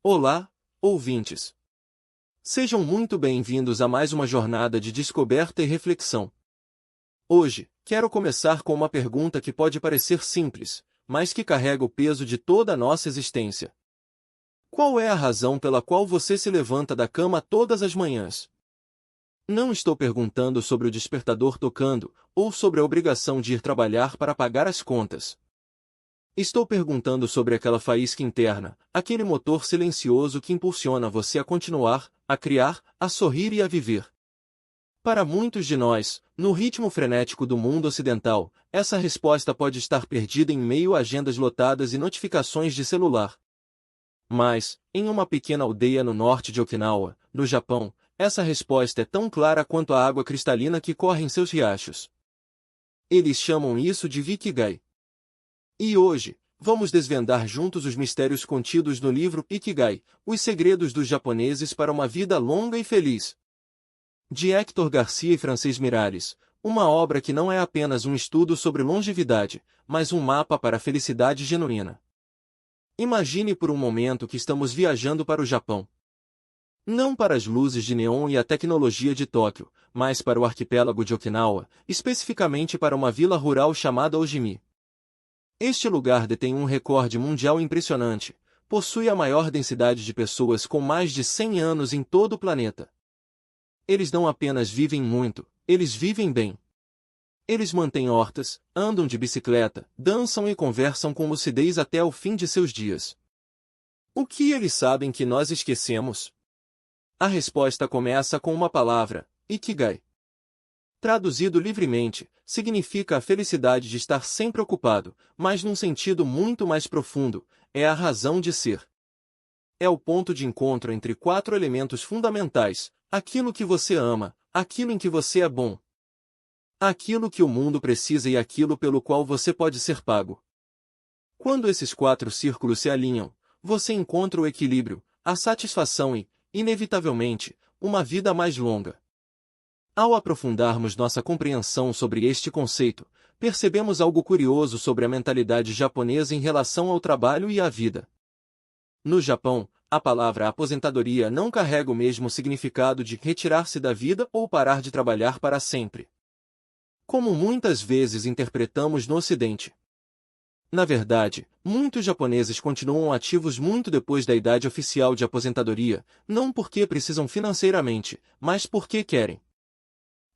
Olá, ouvintes! Sejam muito bem-vindos a mais uma jornada de descoberta e reflexão. Hoje, quero começar com uma pergunta que pode parecer simples, mas que carrega o peso de toda a nossa existência. Qual é a razão pela qual você se levanta da cama todas as manhãs? Não estou perguntando sobre o despertador tocando, ou sobre a obrigação de ir trabalhar para pagar as contas. Estou perguntando sobre aquela faísca interna, aquele motor silencioso que impulsiona você a continuar, a criar, a sorrir e a viver. Para muitos de nós, no ritmo frenético do mundo ocidental, essa resposta pode estar perdida em meio a agendas lotadas e notificações de celular. Mas, em uma pequena aldeia no norte de Okinawa, no Japão, essa resposta é tão clara quanto a água cristalina que corre em seus riachos. Eles chamam isso de Ikigai. E hoje, vamos desvendar juntos os mistérios contidos no livro Ikigai, Os Segredos dos Japoneses para uma Vida Longa e Feliz. De Hector Garcia e Francis Miralles, uma obra que não é apenas um estudo sobre longevidade, mas um mapa para a felicidade genuína. Imagine por um momento que estamos viajando para o Japão. Não para as luzes de neon e a tecnologia de Tóquio, mas para o arquipélago de Okinawa, especificamente para uma vila rural chamada Ojimi. Este lugar detém um recorde mundial impressionante, possui a maior densidade de pessoas com mais de 100 anos em todo o planeta. Eles não apenas vivem muito, eles vivem bem. Eles mantêm hortas, andam de bicicleta, dançam e conversam com lucidez até o fim de seus dias. O que eles sabem que nós esquecemos? A resposta começa com uma palavra, Ikigai. Traduzido livremente, significa a felicidade de estar sempre ocupado, mas num sentido muito mais profundo, é a razão de ser. É o ponto de encontro entre 4 elementos fundamentais: aquilo que você ama, aquilo em que você é bom, aquilo que o mundo precisa e aquilo pelo qual você pode ser pago. Quando esses 4 círculos se alinham, você encontra o equilíbrio, a satisfação e, inevitavelmente, uma vida mais longa. Ao aprofundarmos nossa compreensão sobre este conceito, percebemos algo curioso sobre a mentalidade japonesa em relação ao trabalho e à vida. No Japão, a palavra aposentadoria não carrega o mesmo significado de retirar-se da vida ou parar de trabalhar para sempre, como muitas vezes interpretamos no Ocidente. Na verdade, muitos japoneses continuam ativos muito depois da idade oficial de aposentadoria, não porque precisam financeiramente, mas porque querem.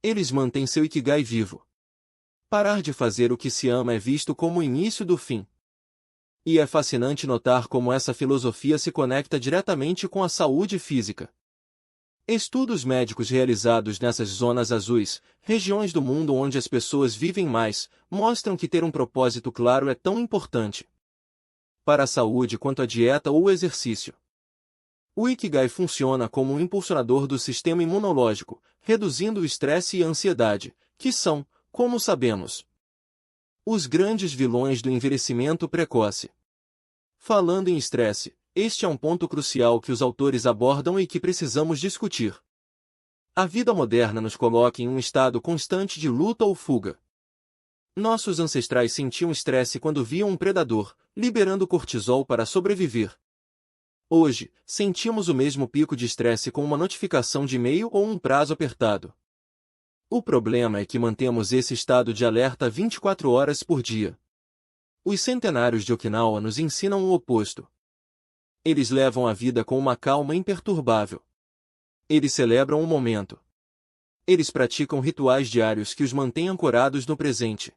Eles mantêm seu Ikigai vivo. Parar de fazer o que se ama é visto como o início do fim. E é fascinante notar como essa filosofia se conecta diretamente com a saúde física. Estudos médicos realizados nessas zonas azuis, regiões do mundo onde as pessoas vivem mais, mostram que ter um propósito claro é tão importante para a saúde quanto a dieta ou o exercício. O Ikigai funciona como um impulsionador do sistema imunológico, reduzindo o estresse e a ansiedade, que são, como sabemos, os grandes vilões do envelhecimento precoce. Falando em estresse, este é um ponto crucial que os autores abordam e que precisamos discutir. A vida moderna nos coloca em um estado constante de luta ou fuga. Nossos ancestrais sentiam estresse quando viam um predador, liberando cortisol para sobreviver. Hoje, sentimos o mesmo pico de estresse com uma notificação de e-mail ou um prazo apertado. O problema é que mantemos esse estado de alerta 24 horas por dia. Os centenários de Okinawa nos ensinam o oposto. Eles levam a vida com uma calma imperturbável. Eles celebram o momento. Eles praticam rituais diários que os mantêm ancorados no presente.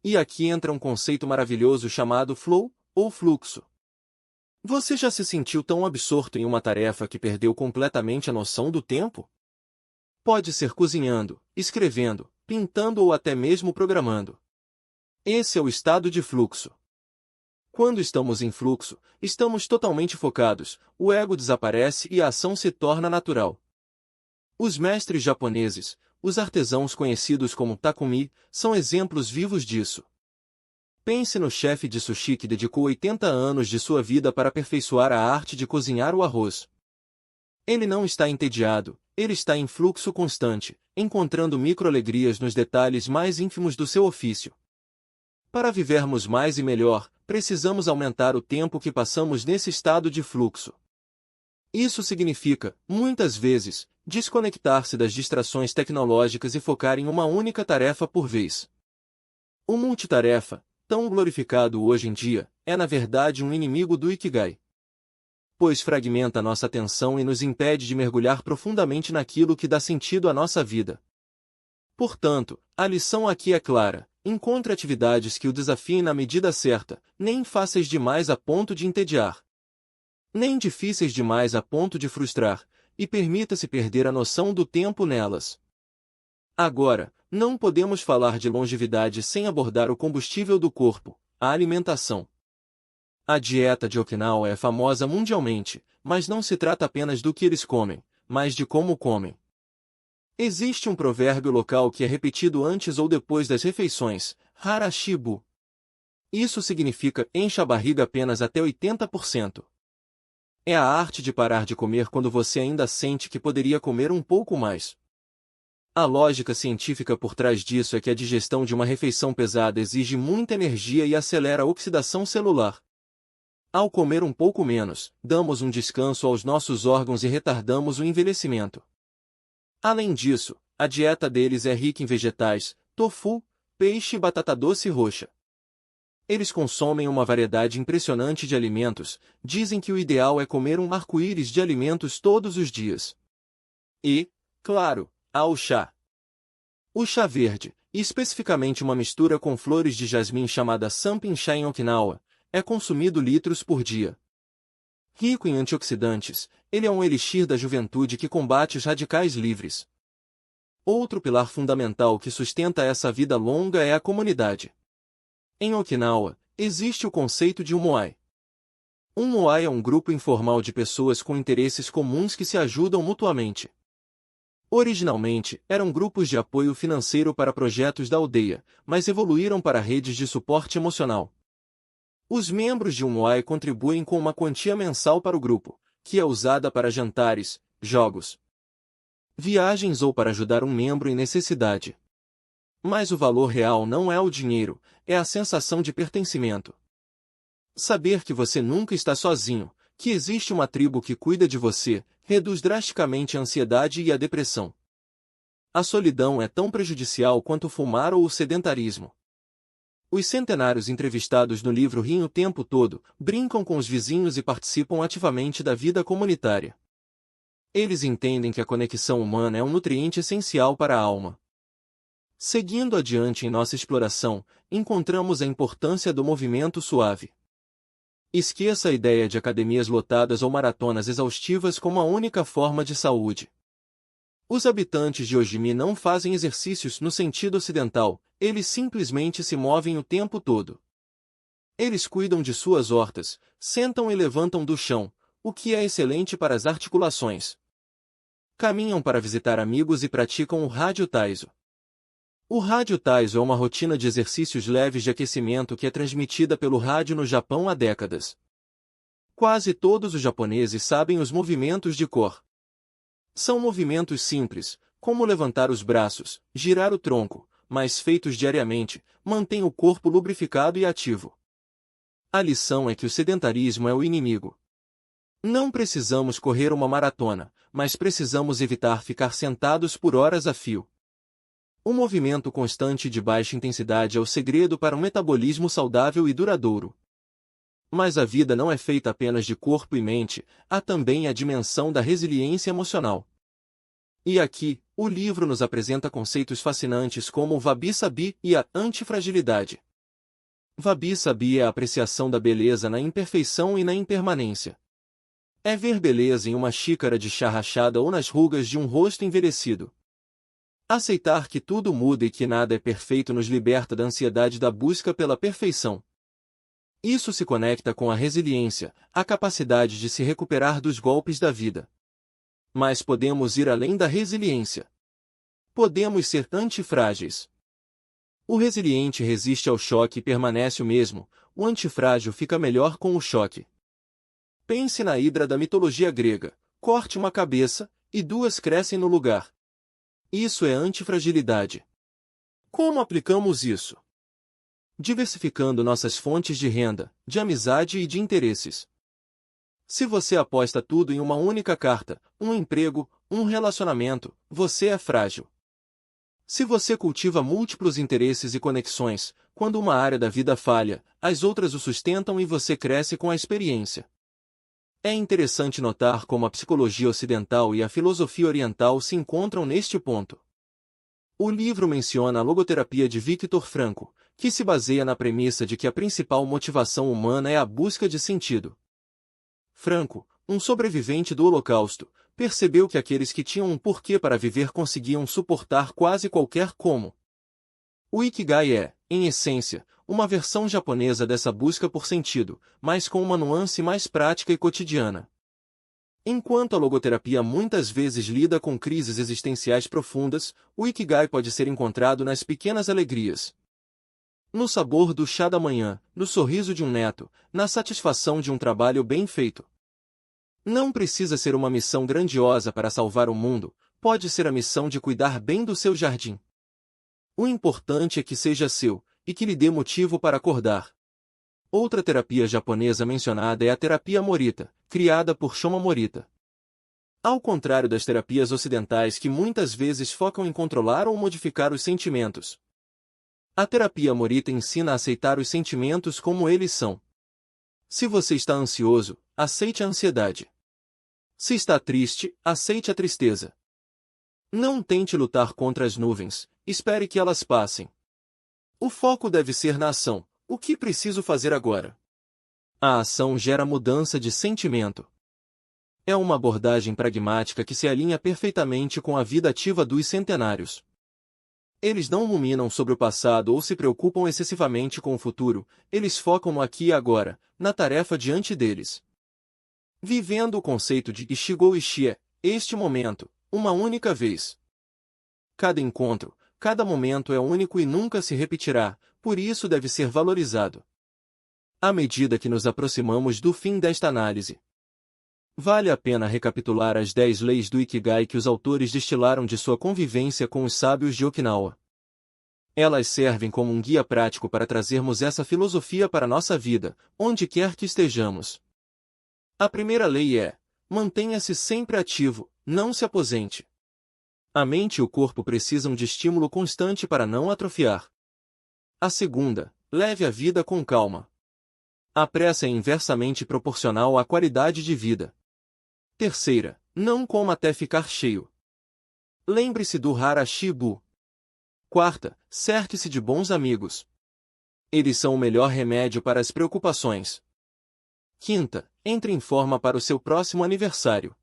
E aqui entra um conceito maravilhoso chamado flow, ou fluxo. Você já se sentiu tão absorto em uma tarefa que perdeu completamente a noção do tempo? Pode ser cozinhando, escrevendo, pintando ou até mesmo programando. Esse é o estado de fluxo. Quando estamos em fluxo, estamos totalmente focados, o ego desaparece e a ação se torna natural. Os mestres japoneses, os artesãos conhecidos como takumi, são exemplos vivos disso. Pense no chefe de sushi que dedicou 80 anos de sua vida para aperfeiçoar a arte de cozinhar o arroz. Ele não está entediado, ele está em fluxo constante, encontrando micro-alegrias nos detalhes mais ínfimos do seu ofício. Para vivermos mais e melhor, precisamos aumentar o tempo que passamos nesse estado de fluxo. Isso significa, muitas vezes, desconectar-se das distrações tecnológicas e focar em uma única tarefa por vez. O multitarefa, tão glorificado hoje em dia, é na verdade um inimigo do Ikigai. Pois fragmenta nossa atenção e nos impede de mergulhar profundamente naquilo que dá sentido à nossa vida. Portanto, a lição aqui é clara: encontre atividades que o desafiem na medida certa, nem fáceis demais a ponto de entediar, nem difíceis demais a ponto de frustrar, e permita-se perder a noção do tempo nelas. Agora, não podemos falar de longevidade sem abordar o combustível do corpo, a alimentação. A dieta de Okinawa é famosa mundialmente, mas não se trata apenas do que eles comem, mas de como comem. Existe um provérbio local que é repetido antes ou depois das refeições, harashibu. Isso significa encha a barriga apenas até 80%. É a arte de parar de comer quando você ainda sente que poderia comer um pouco mais. A lógica científica por trás disso é que a digestão de uma refeição pesada exige muita energia e acelera a oxidação celular. Ao comer um pouco menos, damos um descanso aos nossos órgãos e retardamos o envelhecimento. Além disso, a dieta deles é rica em vegetais, tofu, peixe e batata doce roxa. Eles consomem uma variedade impressionante de alimentos, dizem que o ideal é comer um arco-íris de alimentos todos os dias. E, claro, há o chá. O chá verde, especificamente uma mistura com flores de jasmim chamada Sampin Chá em Okinawa, é consumido litros por dia. Rico em antioxidantes, ele é um elixir da juventude que combate os radicais livres. Outro pilar fundamental que sustenta essa vida longa é a comunidade. Em Okinawa, existe o conceito de umoai. Um moai é um grupo informal de pessoas com interesses comuns que se ajudam mutuamente. Originalmente, eram grupos de apoio financeiro para projetos da aldeia, mas evoluíram para redes de suporte emocional. Os membros de um moai contribuem com uma quantia mensal para o grupo, que é usada para jantares, jogos, viagens ou para ajudar um membro em necessidade. Mas o valor real não é o dinheiro, é a sensação de pertencimento. Saber que você nunca está sozinho, que existe uma tribo que cuida de você, reduz drasticamente a ansiedade e a depressão. A solidão é tão prejudicial quanto fumar ou o sedentarismo. Os centenários entrevistados no livro riem o tempo todo, brincam com os vizinhos e participam ativamente da vida comunitária. Eles entendem que a conexão humana é um nutriente essencial para a alma. Seguindo adiante em nossa exploração, encontramos a importância do movimento suave. Esqueça a ideia de academias lotadas ou maratonas exaustivas como a única forma de saúde. Os habitantes de Ojimi não fazem exercícios no sentido ocidental, eles simplesmente se movem o tempo todo. Eles cuidam de suas hortas, sentam e levantam do chão, o que é excelente para as articulações. Caminham para visitar amigos e praticam o Rádio Taiso. O Rádio Taiso é uma rotina de exercícios leves de aquecimento que é transmitida pelo rádio no Japão há décadas. Quase todos os japoneses sabem os movimentos de cor. São movimentos simples, como levantar os braços, girar o tronco, mas feitos diariamente, mantêm o corpo lubrificado e ativo. A lição é que o sedentarismo é o inimigo. Não precisamos correr uma maratona, mas precisamos evitar ficar sentados por horas a fio. O movimento constante de baixa intensidade é o segredo para um metabolismo saudável e duradouro. Mas a vida não é feita apenas de corpo e mente, há também a dimensão da resiliência emocional. E aqui, o livro nos apresenta conceitos fascinantes como o wabi-sabi e a antifragilidade. Wabi-sabi é a apreciação da beleza na imperfeição e na impermanência. É ver beleza em uma xícara de chá rachada ou nas rugas de um rosto envelhecido. Aceitar que tudo muda e que nada é perfeito nos liberta da ansiedade da busca pela perfeição. Isso se conecta com a resiliência, a capacidade de se recuperar dos golpes da vida. Mas podemos ir além da resiliência. Podemos ser antifrágeis. O resiliente resiste ao choque e permanece o mesmo, o antifrágil fica melhor com o choque. Pense na hidra da mitologia grega, corte uma cabeça, e duas crescem no lugar. Isso é antifragilidade. Como aplicamos isso? Diversificando nossas fontes de renda, de amizade e de interesses. Se você aposta tudo em uma única carta, um emprego, um relacionamento, você é frágil. Se você cultiva múltiplos interesses e conexões, quando uma área da vida falha, as outras o sustentam e você cresce com a experiência. É interessante notar como a psicologia ocidental e a filosofia oriental se encontram neste ponto. O livro menciona a logoterapia de Viktor Frankl, que se baseia na premissa de que a principal motivação humana é a busca de sentido. Frankl, um sobrevivente do Holocausto, percebeu que aqueles que tinham um porquê para viver conseguiam suportar quase qualquer como. O Ikigai é, em essência, uma versão japonesa dessa busca por sentido, mas com uma nuance mais prática e cotidiana. Enquanto a logoterapia muitas vezes lida com crises existenciais profundas, o Ikigai pode ser encontrado nas pequenas alegrias. No sabor do chá da manhã, no sorriso de um neto, na satisfação de um trabalho bem feito. Não precisa ser uma missão grandiosa para salvar o mundo, pode ser a missão de cuidar bem do seu jardim. O importante é que seja seu, e que lhe dê motivo para acordar. Outra terapia japonesa mencionada é a terapia Morita, criada por Shoma Morita. Ao contrário das terapias ocidentais que muitas vezes focam em controlar ou modificar os sentimentos, a terapia Morita ensina a aceitar os sentimentos como eles são. Se você está ansioso, aceite a ansiedade. Se está triste, aceite a tristeza. Não tente lutar contra as nuvens, espere que elas passem. O foco deve ser na ação. O que preciso fazer agora? A ação gera mudança de sentimento. É uma abordagem pragmática que se alinha perfeitamente com a vida ativa dos centenários. Eles não ruminam sobre o passado ou se preocupam excessivamente com o futuro, eles focam no aqui e agora, na tarefa diante deles. Vivendo o conceito de Ichigo Ishi é, este momento, uma única vez. Cada encontro, cada momento é único e nunca se repetirá, por isso deve ser valorizado. À medida que nos aproximamos do fim desta análise, vale a pena recapitular as 10 leis do Ikigai que os autores destilaram de sua convivência com os sábios de Okinawa. Elas servem como um guia prático para trazermos essa filosofia para nossa vida, onde quer que estejamos. A primeira lei é: mantenha-se sempre ativo, não se aposente. A mente e o corpo precisam de estímulo constante para não atrofiar. A segunda: leve a vida com calma. A pressa é inversamente proporcional à qualidade de vida. Terceira: não coma até ficar cheio. Lembre-se do Harashibu. Quarta: cerque-se de bons amigos. Eles são o melhor remédio para as preocupações. Quinta: entre em forma para o seu próximo aniversário.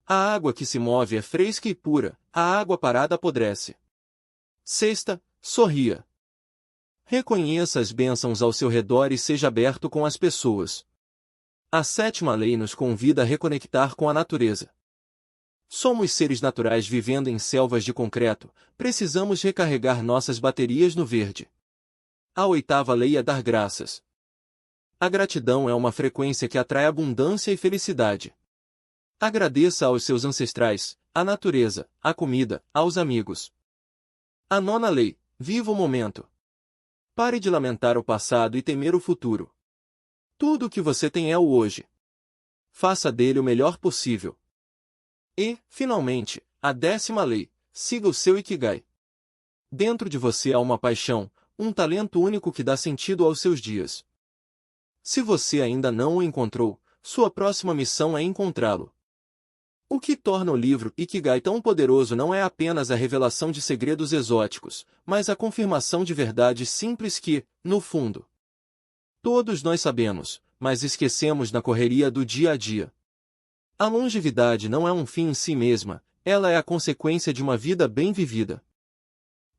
A água que se move é fresca e pura, a água parada apodrece. Sexta: sorria. Reconheça as bênçãos ao seu redor e seja aberto com as pessoas. A sétima lei nos convida a reconectar com a natureza. Somos seres naturais vivendo em selvas de concreto, precisamos recarregar nossas baterias no verde. A oitava lei é dar graças. A gratidão é uma frequência que atrai abundância e felicidade. Agradeça aos seus ancestrais, à natureza, à comida, aos amigos. A nona lei: viva o momento. Pare de lamentar o passado e temer o futuro. Tudo o que você tem é o hoje. Faça dele o melhor possível. E, finalmente, a 10ª lei: siga o seu Ikigai. Dentro de você há uma paixão, um talento único que dá sentido aos seus dias. Se você ainda não o encontrou, sua próxima missão é encontrá-lo. O que torna o livro Ikigai tão poderoso não é apenas a revelação de segredos exóticos, mas a confirmação de verdades simples que, no fundo, todos nós sabemos, mas esquecemos na correria do dia a dia. A longevidade não é um fim em si mesma, ela é a consequência de uma vida bem vivida.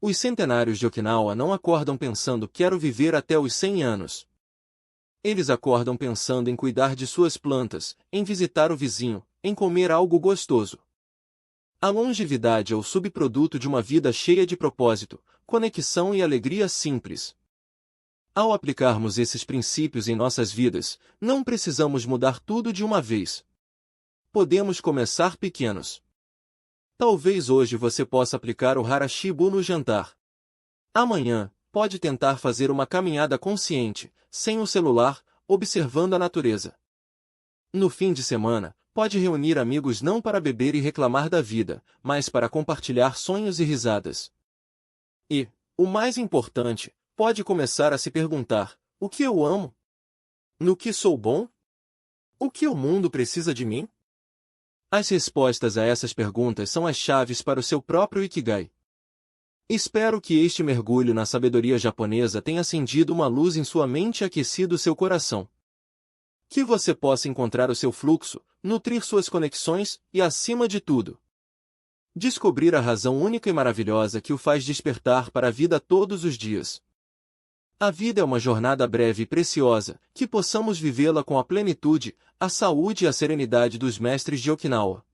Os centenários de Okinawa não acordam pensando quero viver até os 100 anos. Eles acordam pensando em cuidar de suas plantas, em visitar o vizinho, em comer algo gostoso. A longevidade é o subproduto de uma vida cheia de propósito, conexão e alegria simples. Ao aplicarmos esses princípios em nossas vidas, não precisamos mudar tudo de uma vez. Podemos começar pequenos. Talvez hoje você possa aplicar o Harashibu no jantar. Amanhã, pode tentar fazer uma caminhada consciente, sem o celular, observando a natureza. No fim de semana, pode reunir amigos não para beber e reclamar da vida, mas para compartilhar sonhos e risadas. E, o mais importante, pode começar a se perguntar: o que eu amo? No que sou bom? O que o mundo precisa de mim? As respostas a essas perguntas são as chaves para o seu próprio Ikigai. Espero que este mergulho na sabedoria japonesa tenha acendido uma luz em sua mente e aquecido seu coração. Que você possa encontrar o seu fluxo, nutrir suas conexões e, acima de tudo, descobrir a razão única e maravilhosa que o faz despertar para a vida todos os dias. A vida é uma jornada breve e preciosa, que possamos vivê-la com a plenitude, a saúde e a serenidade dos mestres de Okinawa.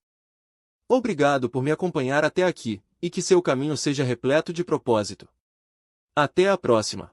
Obrigado por me acompanhar até aqui, e que seu caminho seja repleto de propósito. Até a próxima!